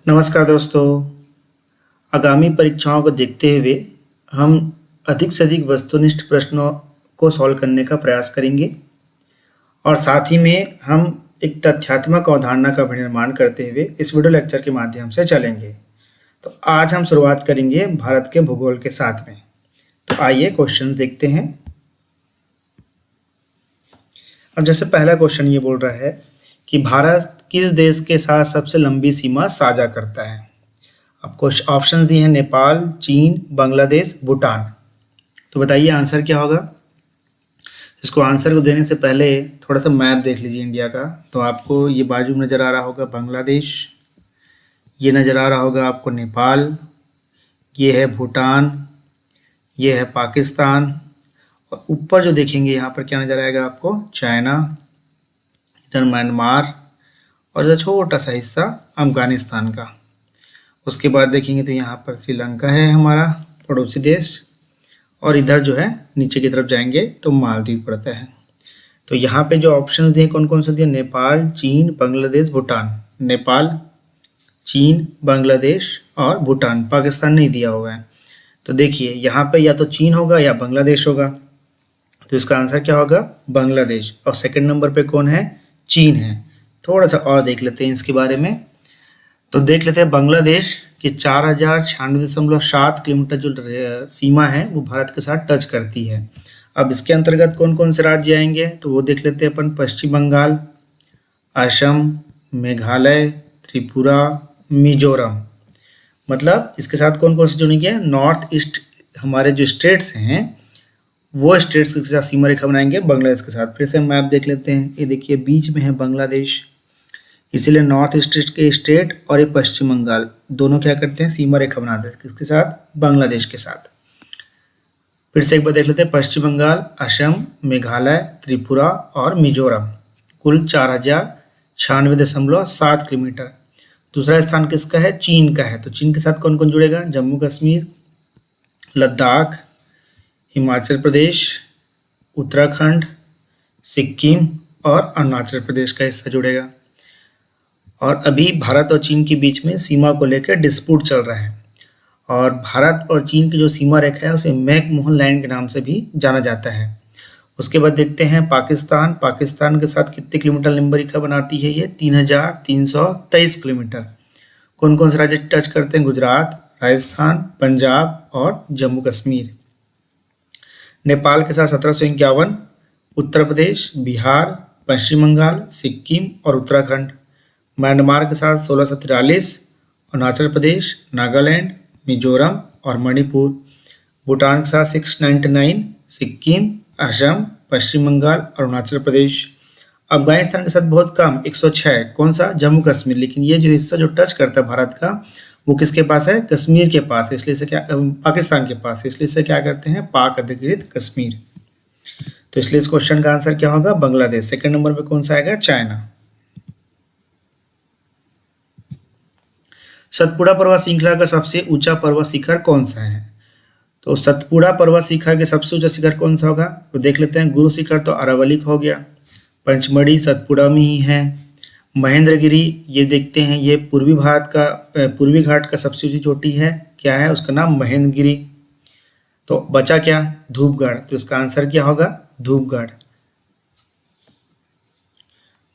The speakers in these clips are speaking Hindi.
नमस्कार दोस्तों। आगामी परीक्षाओं को देखते हुए हम अधिक से अधिक वस्तुनिष्ठ प्रश्नों को सॉल्व करने का प्रयास करेंगे और साथ ही में हम एक तथ्यात्मक अवधारणा का निर्माण करते हुए इस वीडियो लेक्चर के माध्यम से चलेंगे। तो आज हम शुरुआत करेंगे भारत के भूगोल के साथ में। तो आइए क्वेश्चन देखते हैं। अब जैसे पहला क्वेश्चन ये बोल रहा है कि भारत किस देश के साथ सबसे लंबी सीमा साझा करता है। अब कुछ ऑप्शन दिए हैं, नेपाल, चीन, बांग्लादेश, भूटान। तो बताइए आंसर क्या होगा। इसको आंसर को देने से पहले थोड़ा सा मैप देख लीजिए इंडिया का। तो आपको ये बाजू में नज़र आ रहा होगा बांग्लादेश, ये नज़र आ रहा होगा आपको नेपाल, ये है भूटान, ये है पाकिस्तान और ऊपर जो देखेंगे यहाँ पर क्या नज़र आएगा आपको, चाइना, इधर म्यांमार और इधर छोटा सा हिस्सा अफगानिस्तान का। उसके बाद देखेंगे तो यहाँ पर श्रीलंका है हमारा पड़ोसी देश और इधर जो है नीचे की तरफ जाएंगे तो मालदीव पड़ता है। तो यहाँ पे जो ऑप्शन दिए कौन कौन से दिए, नेपाल, चीन, बांग्लादेश, भूटान। नेपाल, चीन, बांग्लादेश और भूटान, पाकिस्तान नहीं दिया हुआ है। तो देखिए यहाँ पे या तो चीन होगा या बांग्लादेश होगा। तो इसका आंसर क्या होगा, बांग्लादेश। और सेकंड नंबर पे कौन है, चीन है। थोड़ा सा और देख लेते हैं इसके बारे में। तो देख लेते हैं बांग्लादेश की 4096.7 किलोमीटर जो सीमा है वो भारत के साथ टच करती है। अब इसके अंतर्गत कौन कौन से राज्य आएंगे तो वो देख लेते हैं अपन। पश्चिम बंगाल, असम, मेघालय, त्रिपुरा, मिजोरम। मतलब इसके साथ कौन कौन से जुड़ेंगे, नॉर्थ ईस्ट हमारे जो स्टेट्स हैं वो स्टेट्स के साथ सीमा रेखा बनाएंगे बांग्लादेश के साथ। फिर से मैप देख लेते हैं। ये देखिए बीच में है बांग्लादेश, इसीलिए नॉर्थ ईस्ट के स्टेट और ये पश्चिम बंगाल दोनों क्या करते हैं, सीमा रेखा बनाते हैं किसके साथ, बांग्लादेश के साथ। फिर से एक बार देख लेते हैं। पश्चिम बंगाल, असम, मेघालय, त्रिपुरा और मिजोरम, कुल 4096.7 किलोमीटर। दूसरा स्थान किसका है, चीन का है। तो चीन के साथ कौन कौन जुड़ेगा, जम्मू कश्मीर, लद्दाख, हिमाचल प्रदेश, उत्तराखंड, सिक्किम और अरुणाचल प्रदेश का हिस्सा जुड़ेगा। और अभी भारत और चीन के बीच में सीमा को लेकर डिस्प्यूट चल रहा है और भारत और चीन की जो सीमा रेखा है उसे मैकमोहन लाइन के नाम से भी जाना जाता है। उसके बाद देखते हैं पाकिस्तान। पाकिस्तान के साथ कितने किलोमीटर लंबी रेखा बनाती है, ये 3323 किलोमीटर। कौन कौन से राज्य टच करते हैं, गुजरात, राजस्थान, पंजाब और जम्मू कश्मीर। नेपाल के साथ 1751, उत्तर प्रदेश, बिहार, पश्चिम बंगाल, सिक्किम और उत्तराखंड। म्यांमार के साथ 1643, अरुणाचल प्रदेश, नागालैंड, मिजोरम और मणिपुर। भूटान के साथ 699, सिक्किम, असम, पश्चिम बंगाल, अरुणाचल प्रदेश। अफगानिस्तान के साथ बहुत कम 106, कौन सा, जम्मू कश्मीर। लेकिन ये जो हिस्सा जो टच करता है भारत का वो किसके पास है, कश्मीर के पास, इसलिए से क्या, पाकिस्तान के पास, इसलिए से क्या करते हैं, पाक अधिकृत कश्मीर। तो इसलिए इस क्वेश्चन का आंसर क्या होगा, बांग्लादेश। सेकंड नंबर पे कौन सा आएगा, चाइना। सतपुड़ा पर्वत श्रृंखला का सबसे ऊंचा पर्वत शिखर कौन सा है। तो सतपुड़ा पर्वत शिखर के सबसे ऊंचा शिखर कौन सा होगा, तो देख लेते हैं। गुरु शिखर तो अरावली का हो गया, पंचमढ़ी सतपुड़ा में ही है। महेंद्रगिरी ये देखते हैं, ये पूर्वी घाट का सबसे ऊंची चोटी है, क्या है उसका नाम, महेंद्रगिरी। तो बचा क्या, धूपगढ़। तो इसका आंसर क्या होगा, धूपगढ़।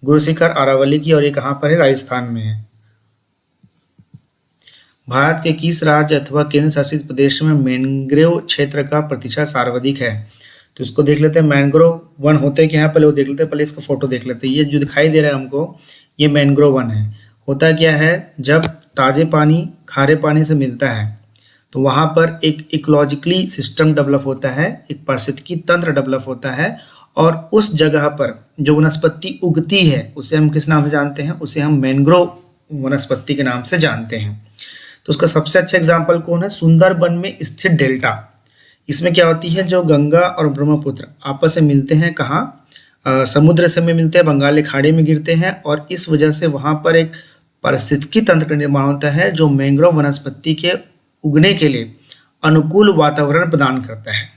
गुरु शिखर अरावली की और ये कहाँ पर है, राजस्थान में है। भारत के किस राज्य अथवा केंद्र शासित प्रदेश में मैंग्रोव क्षेत्र का प्रतिशत सर्वाधिक है। तो इसको देख लेते हैं। मैंग्रोव वन होते क्या है, पहले वो देख लेते हैं, पहले इसका फोटो देख लेते हैं। ये जो दिखाई दे रहा है हमको ये मैंग्रोव वन है। होता क्या है, जब ताजे पानी खारे पानी से मिलता है तो वहाँ पर एक इकोलॉजिकली सिस्टम डेवलप होता है, एक पारिस्थितिकी तंत्र डेवलप होता है और उस जगह पर जो वनस्पति उगती है उसे हम किस नाम से जानते हैं, उसे हम मैंग्रोव वनस्पति के नाम से जानते हैं। तो उसका सबसे अच्छा एग्जाम्पल कौन है, सुंदरबन में स्थित डेल्टा। इसमें क्या होती है, जो गंगा और ब्रह्मपुत्र आपस में मिलते हैं, कहाँ, समुद्र से में मिलते हैं, बंगाल की खाड़ी में गिरते हैं और इस वजह से वहाँ पर एक पारिस्थितिकी तंत्र का निर्माण होता है जो मैंग्रोव वनस्पति के उगने के लिए अनुकूल वातावरण प्रदान करता है।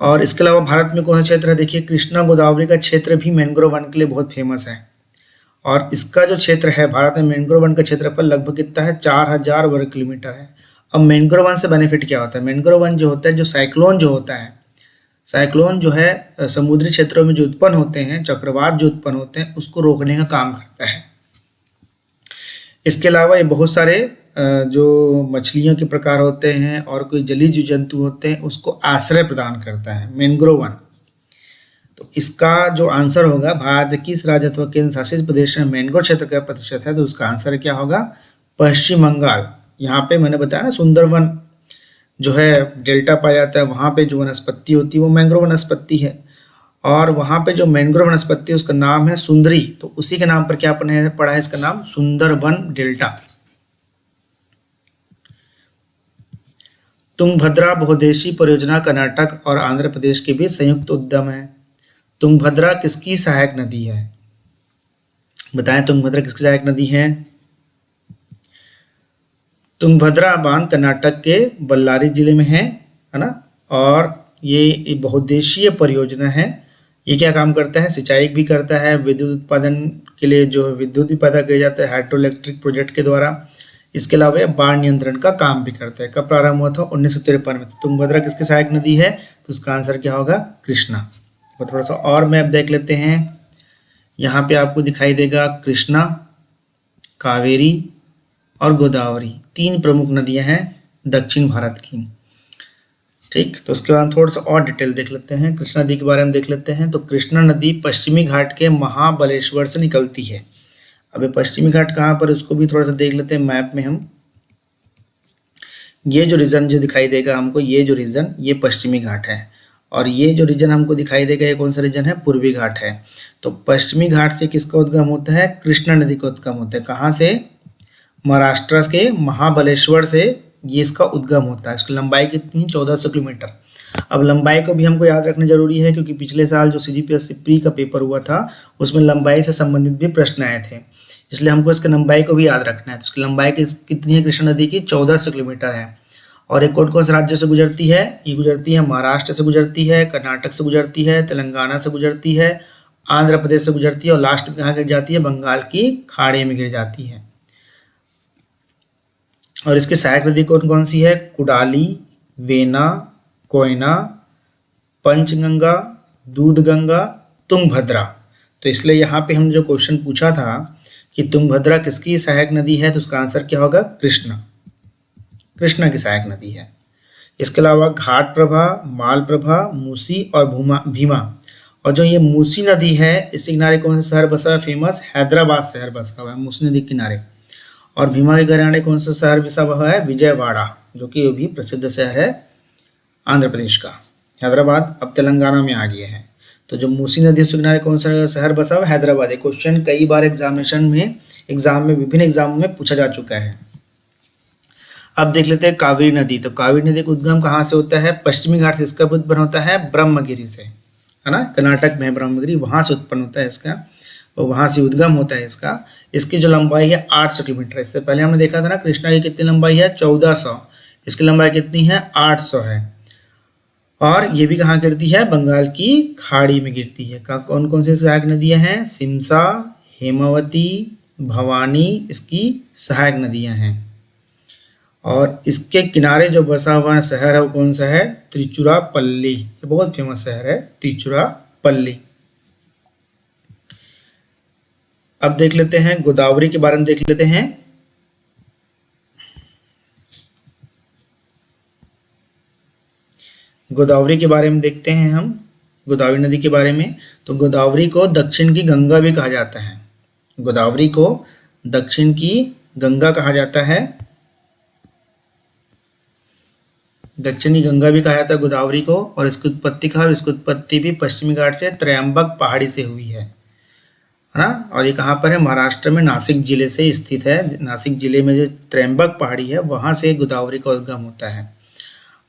और इसके अलावा भारत में कौन सा क्षेत्र है, देखिए कृष्णा गोदावरी का क्षेत्र भी मैंग्रोव वन के लिए बहुत फेमस है। और इसका जो क्षेत्र है भारत में मैंग्रोव वन का क्षेत्रफल लगभग कितना है, 4000 वर्ग किलोमीटर है। अब मैंग्रोव वन से बेनिफिट क्या होता है, मैंग्रोव वन जो होता है, जो साइक्लोन जो होता है, साइक्लोन जो है समुद्री क्षेत्रों में जो उत्पन्न होते हैं, चक्रवात जो उत्पन्न होते हैं, उसको रोकने का काम करता है। इसके अलावा ये बहुत सारे जो मछलियों के प्रकार होते हैं और कोई जलीय जीव जंतु होते हैं, उसको आश्रय प्रदान करता है मैंग्रोव वन। तो इसका जो आंसर होगा, भारत किस राज्य अथवा केंद्र शासित प्रदेश में मैंग्रोव क्षेत्र का प्रतिशत है, तो उसका आंसर क्या होगा, पश्चिम बंगाल। यहाँ पे मैंने बताया ना, सुंदरवन जो है डेल्टा पाया जाता है, वहाँ पे जो वनस्पति होती है वो मैंग्रोव वनस्पति है, और वहाँ पे जो मैंग्रोव वनस्पति है उसका नाम है सुंदरी। तो उसी के नाम पर क्या पढ़ा है, इसका नाम सुंदरवन डेल्टा। तुंगभद्रा बहुउद्देशीय परियोजना कर्नाटक और आंध्र प्रदेश के बीच संयुक्त उद्यम है। तुंगभद्रा किसकी सहायक नदी है, बताएं, तुंगभद्रा किसकी सहायक नदी है। तुंगभद्रा बांध कर्नाटक के बल्लारी जिले में है ना, और ये बहुउद्देशीय परियोजना है। ये क्या काम करता है, सिंचाई भी करता है, विद्युत उत्पादन के लिए जो विद्युत भी पैदा किया जाता है हाइड्रो इलेक्ट्रिक प्रोजेक्ट के द्वारा। इसके अलावा बाढ़ नियंत्रण का काम भी करता है। कब प्रारंभ हुआ था, 1953 में। तुंगभद्रा किसकी सहायक नदी है, तो उसका आंसर क्या होगा, कृष्णा। तो थोड़ा सा और मैप देख लेते हैं। यहाँ पे आपको दिखाई देगा कृष्णा, कावेरी और गोदावरी, 3 प्रमुख नदियां हैं दक्षिण भारत की। ठीक, तो उसके बाद थोड़ा सा और डिटेल देख लेते हैं, कृष्णा नदी के बारे में देख लेते हैं। तो कृष्णा नदी पश्चिमी घाट के महाबलेश्वर से निकलती है। अब ये पश्चिमी घाट कहाँ पर, उसको भी थोड़ा सा देख लेते हैं मैप में हम। ये जो रीजन जो दिखाई देगा हमको, ये जो रीजन, ये पश्चिमी घाट है, और ये जो रीजन हमको दिखाई देगा, ये कौन सा रीजन है, पूर्वी घाट है। तो पश्चिमी घाट से किसका उद्गम होता है, कृष्णा नदी का उद्गम होता है। कहाँ से, महाराष्ट्र के महाबलेश्वर से ये इसका उद्गम होता है। इसकी लंबाई कितनी है, 1400 किलोमीटर। अब लंबाई को भी हमको याद रखना जरूरी है, क्योंकि पिछले साल जो CGPSC प्री का पेपर हुआ था उसमें लंबाई से संबंधित भी प्रश्न आए थे, इसलिए हमको इसकी लंबाई को भी याद रखना है। तो इसकी लंबाई कितनी है कृष्णा नदी की, 1400 किलोमीटर है। और एक कौन कौन से राज्यों से गुजरती है, ये गुजरती है महाराष्ट्र से गुजरती है, कर्नाटक से गुजरती है, तेलंगाना से गुजरती है, आंध्र प्रदेश से गुजरती है, और लास्ट में कहाँ गिर जाती है, बंगाल की खाड़ी में गिर जाती है। और इसकी सहायक नदी कौन कौन सी है, कुडाली, वेना, कोयना, पंचगंगा, दूधगंगा, तुंगभद्रा। तो इसलिए यहाँ पे हम जो क्वेश्चन पूछा था कि तुंगभद्रा किसकी सहायक नदी है, तो उसका आंसर क्या होगा, कृष्णा, कृष्णा की सहायक नदी है। इसके अलावा घाट प्रभा, माल प्रभा, मूसी और भीमा। और जो ये मूसी नदी है, इसके किनारे कौन सा शहर बसा है, फेमस हैदराबाद शहर बसा हुआ है मूसी नदी के किनारे। और भीमा के किनारे कौन सा शहर बसा हुआ है, विजयवाड़ा, जो कि भी प्रसिद्ध शहर है आंध्र प्रदेश का। हैदराबाद अब तेलंगाना में आ गया है। तो जो मूसी नदी के किनारे कौन सा शहर बसा हुआ है, हैदराबाद। ये क्वेश्चन कई बार एग्जाम में विभिन्न एग्जामों में पूछा जा चुका है। अब देख लेते हैं कावेरी नदी। तो कावेरी नदी का उद्गम कहाँ से होता है, पश्चिमी घाट से इसका उत्पन्न होता है ब्रह्मगिरी से, है ना, कर्नाटक में ब्रह्मगिरी, वहाँ से उत्पन्न होता है इसका, और वहाँ से उद्गम होता है इसका। इसकी जो लंबाई है 800 किलोमीटर। इससे पहले हमने देखा था ना, कृष्णा की कितनी लंबाई है, 1400, इसकी लंबाई कितनी है, 800 है। और ये भी कहाँ गिरती है, बंगाल की खाड़ी में गिरती है। कौन कौन सी सहायक नदियाँ हैं, सिमसा, हेमावती, भवानी इसकी सहायक नदियाँ हैं। और इसके किनारे जो बसा हुआ शहर है वो कौन सा है, त्रिचुरापल्ली। ये बहुत फेमस शहर है त्रिचुरापल्ली। अब देख लेते हैं गोदावरी के बारे में देख लेते हैं। गोदावरी के बारे में देखते हैं हम, गोदावरी नदी के बारे में। तो गोदावरी को दक्षिण की गंगा भी कहा जाता है। गोदावरी को दक्षिण की गंगा कहा जाता है, दक्षिणी गंगा भी कहा जाता है गोदावरी को। और इसकी उत्पत्ति कहाँ, इसकी उत्पत्ति भी पश्चिमी घाट से त्रयंबक पहाड़ी से हुई है ना। और ये कहाँ पर है, महाराष्ट्र में नासिक जिले से स्थित है। नासिक जिले में जो त्रयंबक पहाड़ी है वहाँ से गोदावरी का उद्गम होता है।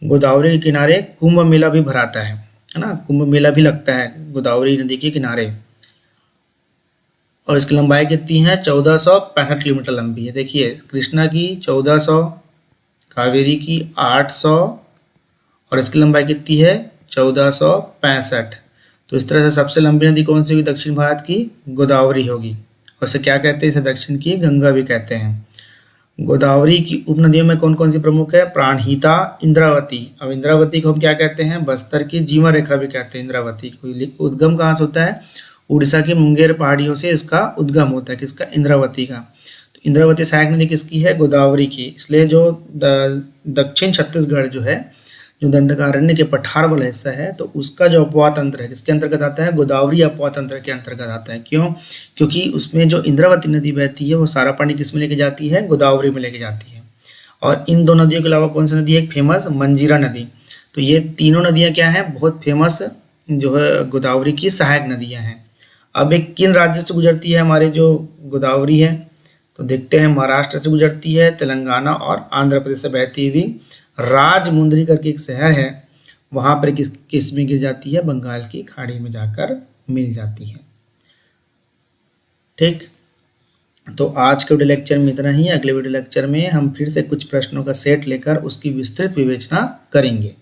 गोदावरी के किनारे कुंभ मेला भी भराता है ना, कुंभ मेला भी लगता है गोदावरी नदी के किनारे। और इसकी लंबाई कितनी है, 1465 किलोमीटर लंबी है। देखिए कृष्णा की 1400, कावेरी की 800, और इसकी लंबाई कितनी है, 1465। तो इस तरह से सबसे लंबी नदी कौन सी होगी दक्षिण भारत की, गोदावरी होगी। और इसे क्या कहते हैं, इसे दक्षिण की गंगा भी कहते हैं। गोदावरी की उपनदियों में कौन कौन सी प्रमुख है, प्राणहिता, इंद्रावती। अब इंद्रावती को हम क्या कहते हैं, बस्तर की जीवन रेखा भी कहते हैं इंद्रावती को। उद्गम कहाँ से होता है, उड़ीसा की मुंगेर पहाड़ियों से इसका उद्गम होता है, किसका, इंद्रावती का। तो इंद्रावती सहायक नदी किसकी है, गोदावरी की। इसलिए जो दक्षिण छत्तीसगढ़ जो है, जो दंडकारण्य के पठार वाला हिस्सा है, तो उसका जो अपवाह तंत्र है किसके अंतर्गत आता है, गोदावरी अपवाह तंत्र के अंतर्गत आता है। क्यों, क्योंकि उसमें जो इंद्रावती नदी बहती है वो सारा पानी किस में लेके जाती है, गोदावरी में लेके जाती है। और इन दो नदियों के अलावा कौन सी नदी है, एक फेमस मंजीरा नदी। तो ये तीनों नदियाँ क्या हैं, बहुत फेमस जो है गोदावरी की सहायक नदियाँ हैं। अब एक किन राज्य से गुजरती है हमारे जो गोदावरी है, तो देखते हैं, महाराष्ट्र से गुजरती है, तेलंगाना और आंध्र प्रदेश से बहती हुई राजमुंदरी करके एक शहर है, वहाँ पर किस में गिर जाती है, बंगाल की खाड़ी में जाकर मिल जाती है। ठीक, तो आज के वीडियो लेक्चर में इतना ही। अगले वीडियो लेक्चर में हम फिर से कुछ प्रश्नों का सेट लेकर उसकी विस्तृत विवेचना करेंगे।